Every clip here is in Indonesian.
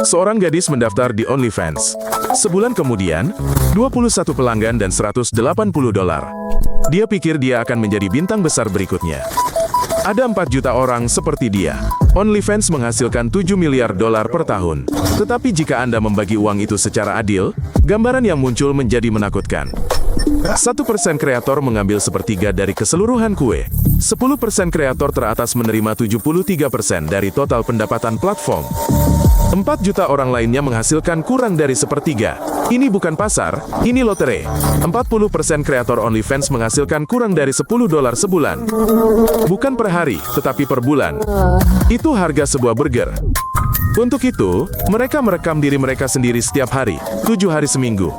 Seorang gadis mendaftar di OnlyFans. Sebulan kemudian, 21 pelanggan dan $180. Dia pikir dia akan menjadi bintang besar berikutnya. Ada 4 juta orang seperti dia. OnlyFans menghasilkan $7 miliar per tahun. Tetapi jika Anda membagi uang itu secara adil, gambaran yang muncul menjadi menakutkan. 1% kreator mengambil sepertiga dari keseluruhan kue. 10% kreator teratas menerima 73% dari total pendapatan platform. 4 juta orang lainnya menghasilkan kurang dari sepertiga. Ini bukan pasar, ini lotre. 40% kreator OnlyFans menghasilkan kurang dari $10 sebulan. Bukan per hari, tetapi per bulan. Itu harga sebuah burger. Untuk itu, mereka merekam diri mereka sendiri setiap hari, 7 hari seminggu.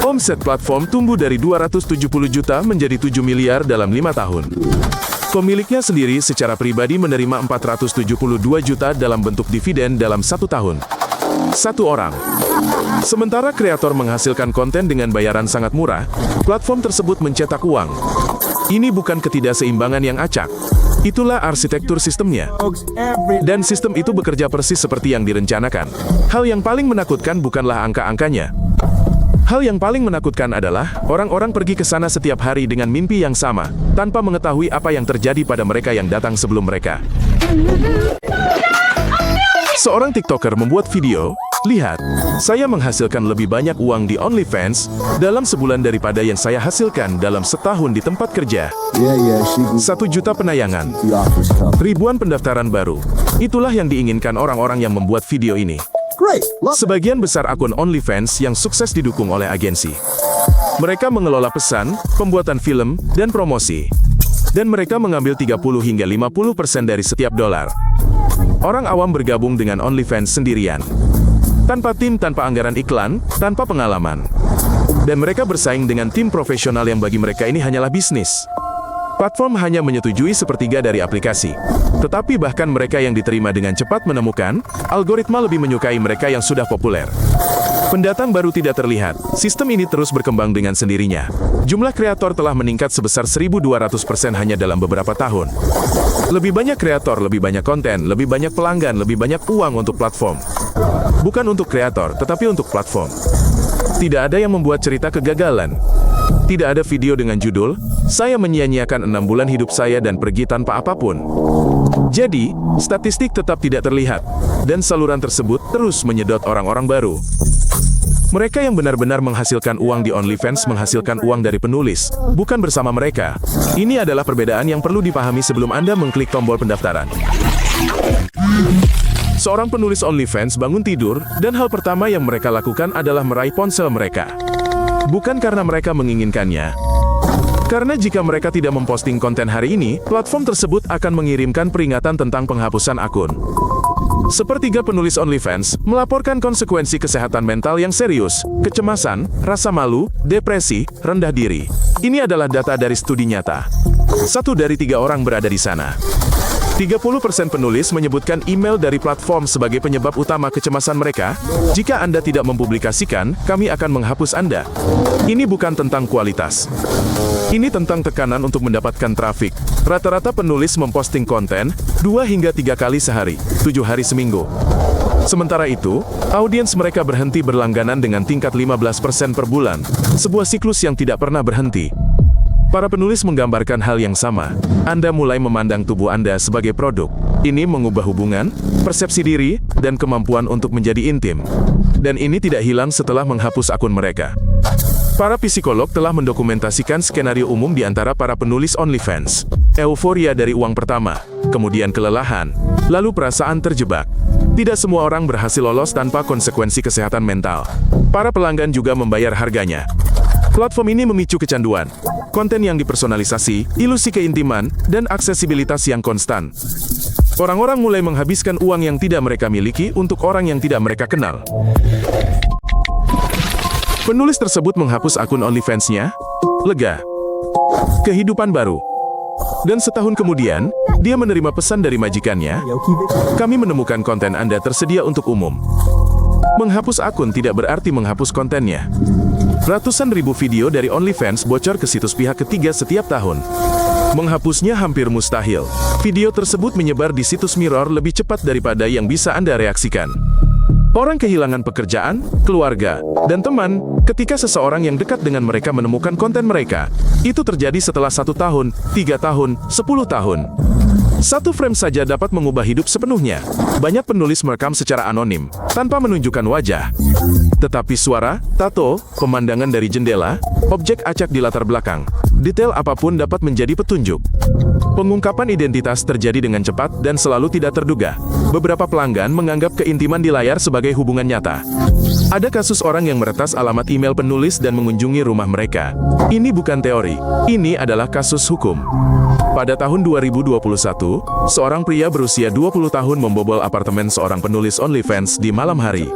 Omset platform tumbuh dari 270 juta menjadi 7 miliar dalam 5 tahun. Pemiliknya sendiri secara pribadi menerima 472 juta dalam bentuk dividen dalam 1 tahun. 1 orang. Sementara kreator menghasilkan konten dengan bayaran sangat murah, platform tersebut mencetak uang. Ini bukan ketidakseimbangan yang acak. Itulah arsitektur sistemnya. Dan sistem itu bekerja persis seperti yang direncanakan. Hal yang paling menakutkan bukanlah angka-angkanya. Hal yang paling menakutkan adalah orang-orang pergi ke sana setiap hari dengan mimpi yang sama, tanpa mengetahui apa yang terjadi pada mereka yang datang sebelum mereka. Seorang TikToker membuat video, "Lihat, saya menghasilkan lebih banyak uang di OnlyFans dalam sebulan daripada yang saya hasilkan dalam setahun di tempat kerja." 1 juta penayangan, ribuan pendaftaran baru. Itulah yang diinginkan orang-orang yang membuat video ini. Sebagian besar akun OnlyFans yang sukses didukung oleh agensi. Mereka mengelola pesan, pembuatan film, dan promosi. Dan mereka mengambil 30 hingga 50% dari setiap dolar. Orang awam bergabung dengan OnlyFans sendirian. Tanpa tim, tanpa anggaran iklan, tanpa pengalaman. Dan mereka bersaing dengan tim profesional yang bagi mereka ini hanyalah bisnis. Platform hanya menyetujui sepertiga dari aplikasi. Tetapi bahkan mereka yang diterima dengan cepat menemukan, algoritma lebih menyukai mereka yang sudah populer. Pendatang baru tidak terlihat. Sistem ini terus berkembang dengan sendirinya. Jumlah kreator telah meningkat sebesar 1.200% hanya dalam beberapa tahun. Lebih banyak kreator, lebih banyak konten, lebih banyak pelanggan, lebih banyak uang untuk platform. Bukan untuk kreator, tetapi untuk platform. Tidak ada yang membuat cerita kegagalan. Tidak ada video dengan judul, "Saya menyia-nyiakan 6 bulan hidup saya dan pergi tanpa apapun." Jadi, statistik tetap tidak terlihat, dan saluran tersebut terus menyedot orang-orang baru. Mereka yang benar-benar menghasilkan uang di OnlyFans menghasilkan uang dari penulis, bukan bersama mereka. Ini adalah perbedaan yang perlu dipahami sebelum Anda mengklik tombol pendaftaran. Seorang penulis OnlyFans bangun tidur, dan hal pertama yang mereka lakukan adalah meraih ponsel mereka. Bukan karena mereka menginginkannya. Karena jika mereka tidak memposting konten hari ini, platform tersebut akan mengirimkan peringatan tentang penghapusan akun. Sepertiga penulis OnlyFans melaporkan konsekuensi kesehatan mental yang serius, kecemasan, rasa malu, depresi, rendah diri. Ini adalah data dari studi nyata. 1 dari 3 orang berada di sana. 30% penulis menyebutkan email dari platform sebagai penyebab utama kecemasan mereka. Jika Anda tidak mempublikasikan, kami akan menghapus Anda. Ini bukan tentang kualitas. Ini tentang tekanan untuk mendapatkan trafik. Rata-rata penulis memposting konten 2 hingga 3 kali sehari, 7 hari seminggu. Sementara itu, audiens mereka berhenti berlangganan dengan tingkat 15% per bulan. Sebuah siklus yang tidak pernah berhenti. Para penulis menggambarkan hal yang sama. Anda mulai memandang tubuh Anda sebagai produk. Ini mengubah hubungan, persepsi diri, dan kemampuan untuk menjadi intim. Dan ini tidak hilang setelah menghapus akun mereka. Para psikolog telah mendokumentasikan skenario umum di antara para penulis OnlyFans. Euforia dari uang pertama, kemudian kelelahan, lalu perasaan terjebak. Tidak semua orang berhasil lolos tanpa konsekuensi kesehatan mental. Para pelanggan juga membayar harganya. Platform ini memicu kecanduan, konten yang dipersonalisasi, ilusi keintiman, dan aksesibilitas yang konstan. Orang-orang mulai menghabiskan uang yang tidak mereka miliki untuk orang yang tidak mereka kenal. Penulis tersebut menghapus akun OnlyFans-nya. Lega. Kehidupan baru. Dan setahun kemudian, dia menerima pesan dari majikannya. "Kami menemukan konten Anda tersedia untuk umum." Menghapus akun tidak berarti menghapus kontennya. Ratusan ribu video dari OnlyFans bocor ke situs pihak ketiga setiap tahun. Menghapusnya hampir mustahil. Video tersebut menyebar di situs Mirror lebih cepat daripada yang bisa Anda reaksikan. Orang kehilangan pekerjaan, keluarga, dan teman ketika seseorang yang dekat dengan mereka menemukan konten mereka. Itu terjadi setelah 1 tahun, 3 tahun, 10 tahun. Satu frame saja dapat mengubah hidup sepenuhnya. Banyak penulis merekam secara anonim, tanpa menunjukkan wajah. Tetapi suara, tato, pemandangan dari jendela, objek acak di latar belakang, detail apapun dapat menjadi petunjuk. Pengungkapan identitas terjadi dengan cepat dan selalu tidak terduga. Beberapa pelanggan menganggap keintiman di layar sebagai hubungan nyata. Ada kasus orang yang meretas alamat email penulis dan mengunjungi rumah mereka. Ini bukan teori, ini adalah kasus hukum. Pada tahun 2021, seorang pria berusia 20 tahun membobol apartemen seorang penulis OnlyFans di malam hari.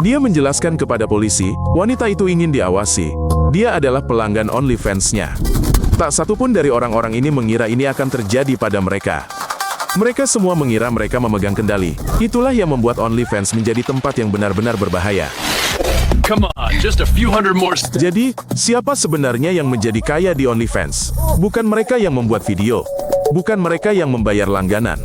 Dia menjelaskan kepada polisi, wanita itu ingin diawasi. Dia adalah pelanggan OnlyFans-nya. Tak satupun dari orang-orang ini mengira ini akan terjadi pada mereka. Mereka semua mengira mereka memegang kendali. Itulah yang membuat OnlyFans menjadi tempat yang benar-benar berbahaya. Come on, just a few hundred more. Jadi, siapa sebenarnya yang menjadi kaya di OnlyFans? Bukan mereka yang membuat video. Bukan mereka yang membayar langganan.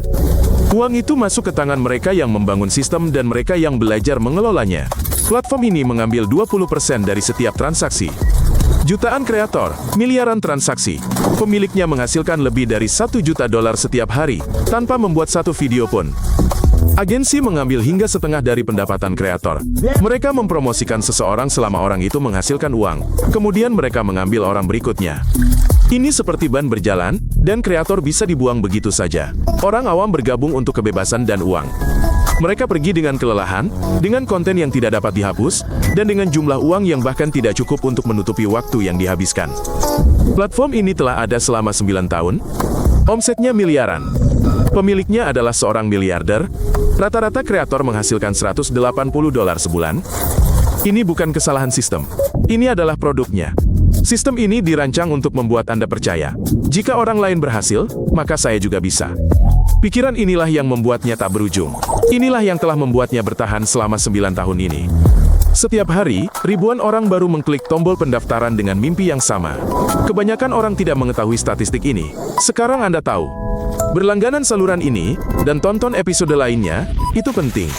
Uang itu masuk ke tangan mereka yang membangun sistem dan mereka yang belajar mengelolanya. Platform ini mengambil 20% dari setiap transaksi. Jutaan kreator, miliaran transaksi. Pemiliknya menghasilkan lebih dari $1 juta setiap hari, tanpa membuat satu video pun. Agensi mengambil hingga setengah dari pendapatan kreator. Mereka mempromosikan seseorang selama orang itu menghasilkan uang. Kemudian mereka mengambil orang berikutnya. Ini seperti ban berjalan, dan kreator bisa dibuang begitu saja. Orang awam bergabung untuk kebebasan dan uang. Mereka pergi dengan kelelahan, dengan konten yang tidak dapat dihapus, dan dengan jumlah uang yang bahkan tidak cukup untuk menutupi waktu yang dihabiskan. Platform ini telah ada selama 9 tahun. Omsetnya miliaran. Pemiliknya adalah seorang miliarder. Rata-rata kreator menghasilkan $180 sebulan. Ini bukan kesalahan sistem. Ini adalah produknya. Sistem ini dirancang untuk membuat Anda percaya. Jika orang lain berhasil, maka saya juga bisa. Pikiran inilah yang membuatnya tak berujung. Inilah yang telah membuatnya bertahan selama 9 tahun ini. Setiap hari, ribuan orang baru mengklik tombol pendaftaran dengan mimpi yang sama. Kebanyakan orang tidak mengetahui statistik ini. Sekarang Anda tahu. Berlangganan saluran ini, dan tonton episode lainnya, itu penting.